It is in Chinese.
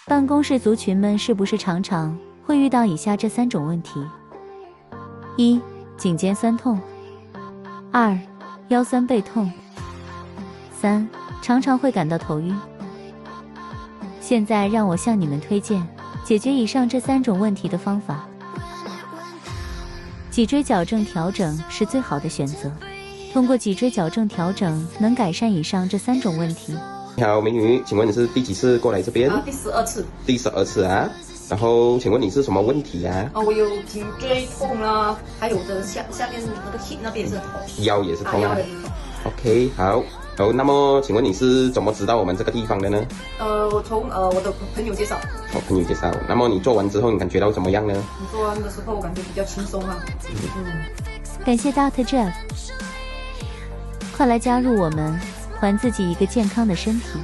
办公室族群们是不是常常会遇到以下这3种问题：1. 颈肩酸痛；2. 腰酸背痛；3. 常常会感到头晕。现在让我向你们推荐解决以上这3种问题的方法。脊椎矫正调整是最好的选择，通过脊椎矫正调整能改善以上这3种问题。你好，美女，请问你是第几次过来这边？第12次。第12次啊。然后，请问你是什么问题啊？我有颈椎痛啊，还有的下面那个 hip 那边也是痛，腰也是痛啊。腰也是痛。OK， 好。那么请问你是怎么知道我们这个地方的呢？我从我的朋友介绍。朋友介绍。那么你做完之后，你感觉到怎么样呢？你做完的时候，我感觉比较轻松啊。感谢 Dr. Jeff， 快来加入我们，还自己一个健康的身体。